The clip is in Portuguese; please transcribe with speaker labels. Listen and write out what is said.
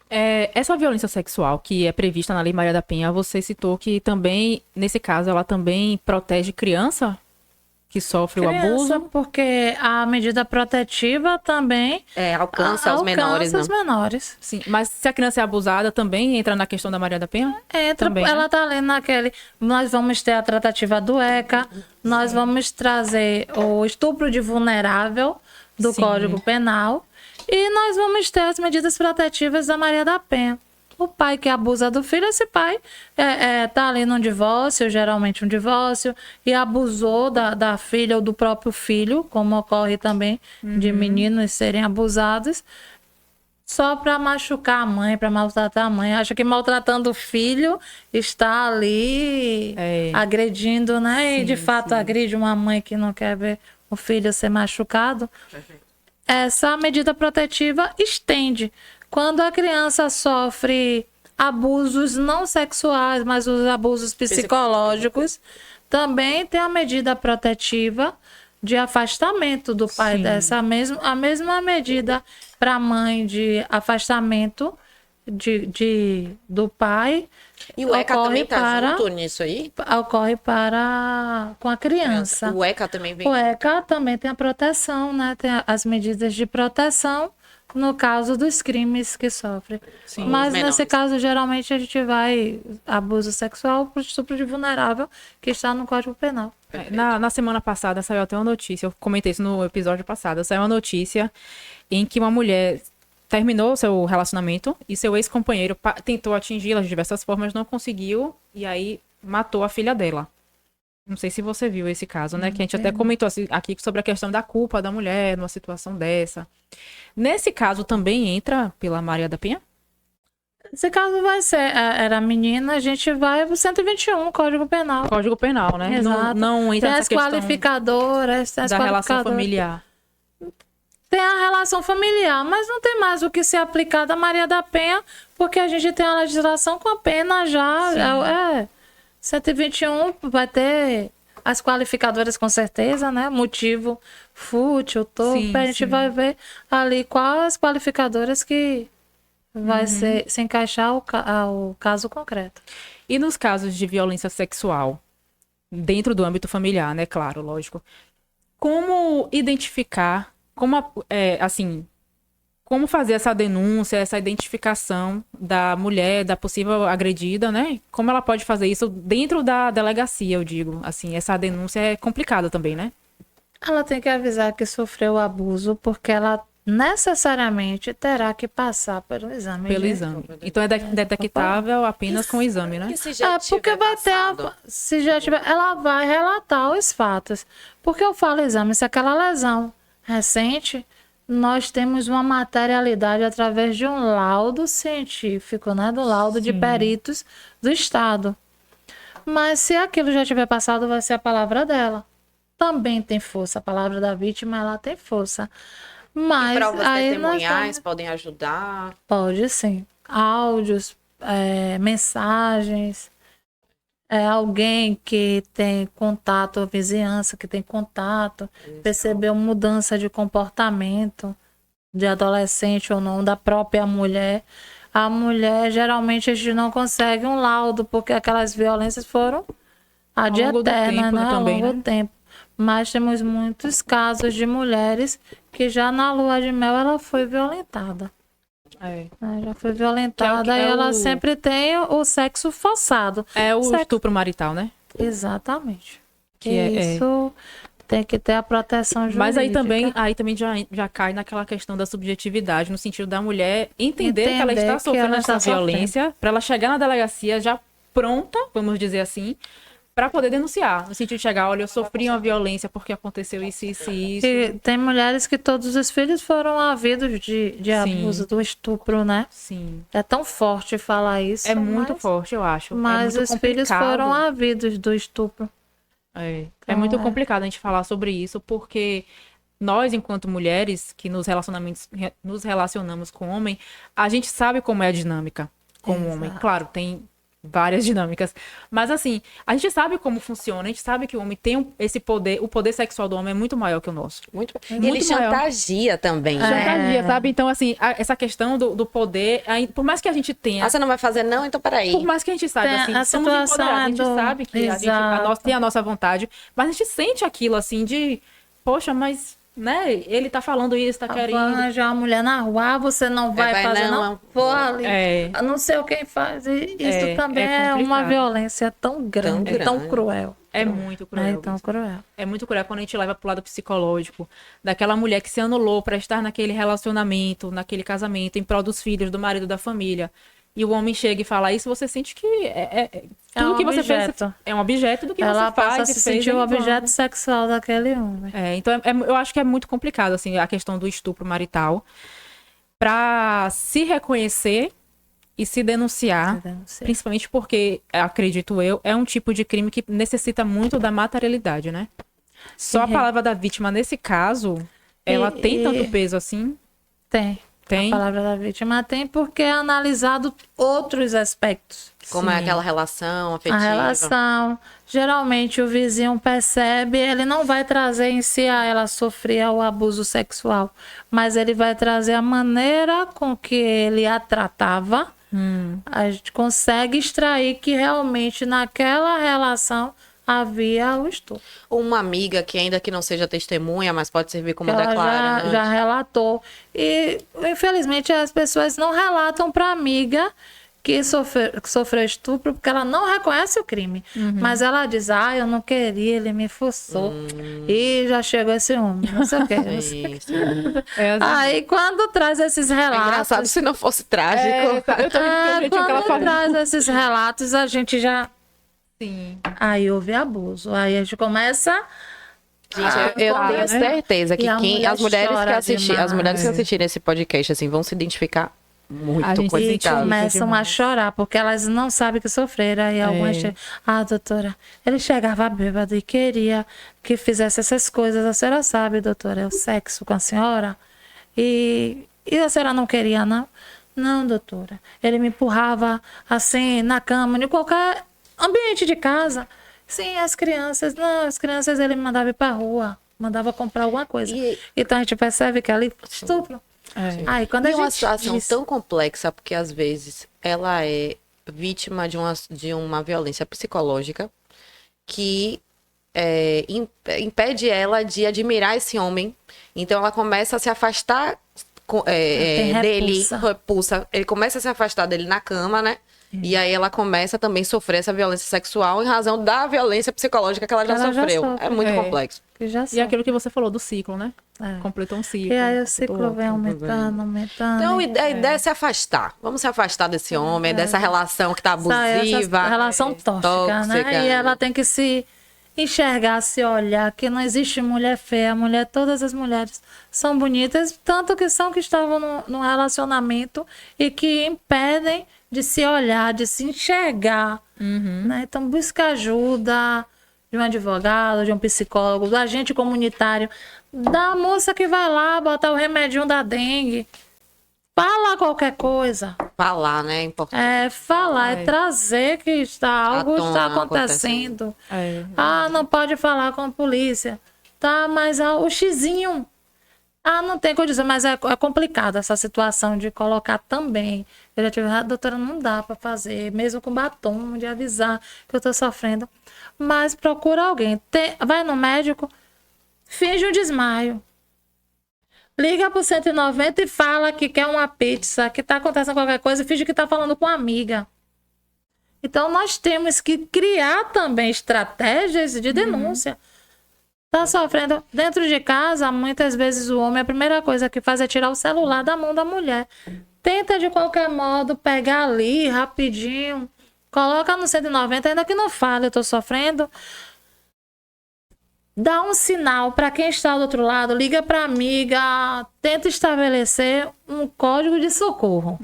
Speaker 1: Essa violência sexual que é prevista na Lei Maria da Penha, você citou que também, nesse caso, ela também protege criança que sofre o
Speaker 2: Criança,
Speaker 1: abuso?
Speaker 2: porque a medida protetiva também
Speaker 3: Alcança os menores,
Speaker 2: alcança
Speaker 3: não.
Speaker 2: os menores.
Speaker 1: Sim, mas se a criança é abusada, também entra na questão da Maria da Penha?
Speaker 2: Entra,
Speaker 1: Também,
Speaker 2: ela
Speaker 1: né?
Speaker 2: tá ali naquele. Nós vamos ter a tratativa do ECA, nós vamos trazer o estupro de vulnerável do
Speaker 1: Sim.
Speaker 2: Código Penal e nós vamos ter as medidas protetivas da Maria da Penha. O pai que abusa do filho, esse pai tá ali num divórcio, geralmente um divórcio, e abusou da filha ou do próprio filho, como ocorre também de meninos serem abusados, só para machucar a mãe, para maltratar a mãe. Acha que maltratando o filho está ali agredindo, né? E de fato agride uma mãe que não quer ver o filho ser machucado. Essa medida protetiva estende. Quando a criança sofre abusos não sexuais, mas os abusos psicológicos, também tem a medida protetiva de afastamento do pai dessa a mesma medida para a mãe de afastamento do pai.
Speaker 3: E o ECA também
Speaker 2: ocorre
Speaker 3: tá junto nisso aí?
Speaker 2: Ocorre com a criança.
Speaker 3: O ECA também vem.
Speaker 2: O ECA também tem a proteção, né? Tem as medidas de proteção no caso dos crimes que sofre. Mas nesse caso, geralmente, a gente vai abuso sexual por estupro de vulnerável, que está no Código Penal.
Speaker 1: Na semana passada saiu até uma notícia, eu comentei isso no episódio passado, saiu uma notícia em que uma mulher terminou seu relacionamento e seu ex-companheiro tentou atingi-la de diversas formas, não conseguiu, e aí matou a filha dela. Não sei se você viu esse caso, né? Que a gente até comentou aqui sobre a questão da culpa da mulher numa situação dessa. Nesse caso também entra pela Maria da Penha?
Speaker 2: Esse caso vai ser, era menina, a gente vai pro 121, Código Penal.
Speaker 1: Código Penal, né?
Speaker 2: Exato.
Speaker 1: Não entra
Speaker 2: Tem
Speaker 1: nessa
Speaker 2: as
Speaker 1: questão
Speaker 2: qualificadoras, tem as
Speaker 1: da relação
Speaker 2: qualificadoras.
Speaker 1: familiar.
Speaker 2: Tem a relação familiar, mas não tem mais o que ser aplicado à Maria da Penha, porque a gente tem a legislação com a pena já. 121 vai ter as qualificadoras com certeza, né? Motivo fútil, torpe. A gente vai ver ali quais as qualificadoras que vai se encaixar ao caso concreto.
Speaker 1: E nos casos de violência sexual, dentro do âmbito familiar, né? Claro, lógico. Como identificar, como fazer essa denúncia, essa identificação da mulher, da possível agredida, né? Como ela pode fazer isso dentro da delegacia, eu digo. Assim, essa denúncia é complicada também, né?
Speaker 2: Ela tem que avisar que sofreu abuso, porque ela necessariamente terá que passar pelo exame.
Speaker 1: Pelo exame. Então é detectável apenas com o exame, né?
Speaker 3: E se já
Speaker 2: porque
Speaker 3: tiver
Speaker 2: vai
Speaker 3: passado?
Speaker 2: se já tiver, ela vai relatar os fatos. Porque eu falo exame, se aquela lesão recente, nós temos uma materialidade através de um laudo científico, né? Do laudo de peritos do Estado. Mas se aquilo já tiver passado, vai ser a palavra dela. Também tem força. A palavra da vítima, ela tem força. Mas
Speaker 3: E provas
Speaker 2: aí
Speaker 3: testemunhais podem ajudar?
Speaker 2: pode sim. Áudios, mensagens. Alguém que tem contato, a vizinhança que tem contato, percebeu mudança de comportamento de adolescente ou não, da própria mulher. A mulher, geralmente, a gente não consegue um laudo, porque aquelas violências foram ad
Speaker 1: Ao longo do
Speaker 2: eterna,
Speaker 1: tempo,
Speaker 2: né? Ao
Speaker 1: também,
Speaker 2: longo
Speaker 1: né?
Speaker 2: do tempo. Mas temos muitos casos de mulheres que já na lua de mel ela foi violentada. Já foi violentada e ela sempre tem o sexo forçado.
Speaker 1: É o
Speaker 2: Sexo-
Speaker 1: estupro marital, né?
Speaker 2: Exatamente.
Speaker 1: Que é-
Speaker 2: Isso tem que ter a proteção jurídica.
Speaker 1: Mas aí também já cai naquela questão da subjetividade, no sentido da mulher entender que ela
Speaker 2: Entender
Speaker 1: está
Speaker 2: que
Speaker 1: sofrendo
Speaker 2: ela está
Speaker 1: essa violência, para ela chegar na delegacia já pronta, vamos dizer assim, para poder denunciar. No sentido de chegar, olha, eu sofri uma violência porque aconteceu isso, isso e isso.
Speaker 2: E tem mulheres que todos os filhos foram havidos de
Speaker 1: Sim.
Speaker 2: abuso, do estupro, né?
Speaker 1: Sim.
Speaker 2: É tão forte falar isso.
Speaker 1: É muito
Speaker 2: mas,
Speaker 1: forte, eu acho.
Speaker 2: Mas
Speaker 1: é muito
Speaker 2: os filhos
Speaker 1: complicado.
Speaker 2: foram havidos do estupro.
Speaker 1: É muito complicado a gente falar sobre isso, porque nós, enquanto mulheres que nos relacionamos com o homem, a gente sabe como é a dinâmica com o homem. Claro, tem várias dinâmicas. Mas assim, a gente sabe como funciona, a gente sabe que o homem tem esse poder, o poder sexual do homem é muito maior que o nosso.
Speaker 3: Muito. E
Speaker 1: Muito
Speaker 3: ele
Speaker 1: maior.
Speaker 3: chantageia também.
Speaker 1: Chantageia, sabe? Então, assim, essa questão do poder, por mais que a gente tenha.
Speaker 3: Ah, você não vai fazer não? Então peraí.
Speaker 1: Por mais que a gente saiba,
Speaker 2: Tem
Speaker 1: assim,
Speaker 2: a
Speaker 1: somos
Speaker 2: situação
Speaker 1: empoderados, a gente
Speaker 2: do-
Speaker 1: sabe que
Speaker 2: Exato.
Speaker 1: tem a nossa vontade, mas a gente sente aquilo, assim, de, poxa, mas, né, ele tá falando isso, tá
Speaker 2: Vai
Speaker 1: querendo.
Speaker 2: arranjar uma mulher na rua, você não vai
Speaker 3: vai
Speaker 2: fazer,
Speaker 3: não,
Speaker 2: não? Vou ali.
Speaker 1: É.
Speaker 2: Não sei quem faz. E isso
Speaker 1: É,
Speaker 2: também
Speaker 1: é
Speaker 2: é uma
Speaker 1: complicado.
Speaker 2: violência tão grande, tão
Speaker 3: grande.
Speaker 2: cruel.
Speaker 1: É muito cruel.
Speaker 2: É tão
Speaker 1: mesmo.
Speaker 2: cruel.
Speaker 1: É muito cruel quando a gente leva pro lado psicológico, daquela mulher que se anulou pra estar naquele relacionamento, naquele casamento, em prol dos filhos, do marido, da família. E o homem chega e fala isso, você sente que tudo
Speaker 2: um
Speaker 1: que você fez
Speaker 2: objeto.
Speaker 1: é um objeto do que
Speaker 2: Ela
Speaker 1: você faz.
Speaker 2: passa a
Speaker 1: e
Speaker 2: se
Speaker 1: fez
Speaker 2: sentir o
Speaker 1: em vão.
Speaker 2: objeto sexual daquele homem.
Speaker 1: Então eu acho que é muito complicado assim a questão do estupro marital para se reconhecer e se denunciar, principalmente porque acredito eu é um tipo de crime que necessita muito da materialidade, né? Só a palavra da vítima nesse caso, ela tem tanto peso assim?
Speaker 2: Tem.
Speaker 1: Tem.
Speaker 2: A palavra da vítima tem porque é analisado outros aspectos.
Speaker 3: Como é aquela relação afetiva.
Speaker 2: A relação. Geralmente o vizinho percebe, ele não vai trazer em si ela sofrer o abuso sexual, mas ele vai trazer a maneira com que ele a tratava. A gente consegue extrair que realmente naquela relação havia o estupro.
Speaker 3: Uma amiga que ainda que não seja testemunha, mas pode servir como
Speaker 2: Ela
Speaker 3: declarante.
Speaker 2: já relatou. E, infelizmente, as pessoas não relatam para a amiga que sofreu estupro, porque ela não reconhece o crime. Mas ela diz, eu não queria, ele me forçou. E já chegou esse homem, não sei o quê.
Speaker 3: Isso.
Speaker 2: Aí, quando traz esses
Speaker 3: É
Speaker 2: relatos...
Speaker 3: engraçado se não fosse trágico.
Speaker 1: Eu tô que ela
Speaker 2: quando
Speaker 1: fala.
Speaker 2: traz esses relatos, a gente já...
Speaker 1: Sim.
Speaker 2: Aí houve abuso. Aí a gente começa...
Speaker 3: Gente, eu
Speaker 1: claro,
Speaker 3: tenho
Speaker 1: né?
Speaker 3: certeza que
Speaker 2: E a mulher
Speaker 3: as mulheres que
Speaker 2: chora
Speaker 3: assistirem, as mulheres que
Speaker 2: demais.
Speaker 3: assistirem esse podcast assim vão se identificar
Speaker 1: A
Speaker 3: muito
Speaker 1: gente
Speaker 3: com esse
Speaker 1: se
Speaker 2: E
Speaker 3: caso.
Speaker 2: começam a chorar, porque elas não sabem que sofreram. Aí algumas chegam, doutora, ele chegava bêbado e queria que fizesse essas coisas. A senhora sabe, doutora, é o sexo com a senhora? E a senhora não queria, não? Não, doutora. Ele me empurrava assim, na cama, em qualquer ambiente de casa. Sim, as crianças ele me mandava ir pra rua, mandava comprar alguma coisa. Então a gente percebe que ali estupro. Aí quando
Speaker 3: E
Speaker 2: a
Speaker 3: uma
Speaker 2: gente
Speaker 3: situação
Speaker 2: diz-
Speaker 3: tão complexa, porque às vezes ela é vítima de uma violência psicológica que impede ela de admirar esse homem. Então ela começa a se afastar
Speaker 2: tem
Speaker 3: dele,
Speaker 2: repulsa.
Speaker 3: repulsa. Ele começa a se afastar dele na cama, né? E aí ela começa também a sofrer essa violência sexual em razão da violência psicológica que ela já
Speaker 2: Ela já
Speaker 3: sofreu.
Speaker 2: sofre.
Speaker 3: É muito
Speaker 1: É.
Speaker 3: complexo.
Speaker 2: que já
Speaker 1: E
Speaker 2: sabe.
Speaker 1: aquilo que você falou do ciclo, né?
Speaker 2: É.
Speaker 1: Completou um ciclo.
Speaker 2: E aí o
Speaker 1: completou
Speaker 2: ciclo
Speaker 1: outro.
Speaker 2: vem aumentando.
Speaker 3: Então, a ideia é se afastar. Vamos se afastar desse homem, dessa relação que tá abusiva.
Speaker 2: Essa relação tóxica, né?
Speaker 3: tóxica.
Speaker 2: E ela tem que se enxergar, se olhar, que não existe mulher feia. Todas as mulheres são bonitas, tanto que são que estavam no relacionamento e que impedem de se olhar, de se enxergar. Né? Então, busca ajuda de um advogado, de um psicólogo, do agente comunitário, da moça que vai lá botar o remedinho da dengue. Fala qualquer coisa.
Speaker 3: Falar, né? É importante.
Speaker 2: Falar, é trazer que algo
Speaker 3: tona
Speaker 2: está acontecendo.
Speaker 1: É.
Speaker 2: Não pode falar com a polícia. Tá, mas o xizinho. Não tem condição, mas é complicado essa situação de colocar também. Eu já tive, doutora, não dá para fazer, mesmo com batom, de avisar que eu tô sofrendo. Mas procura alguém. Vai no médico, finge um desmaio. Liga pro 190 e fala que quer uma pizza, que tá acontecendo qualquer coisa, e finge que tá falando com uma amiga. Então, nós temos que criar também estratégias de denúncia. Tá sofrendo dentro de casa, muitas vezes o homem, a primeira coisa que faz é tirar o celular da mão da mulher. Tenta, de qualquer modo, pegar ali, rapidinho, coloca no 190, ainda que não fale, eu tô sofrendo. Dá um sinal para quem está do outro lado, liga para amiga, tenta estabelecer um código de socorro.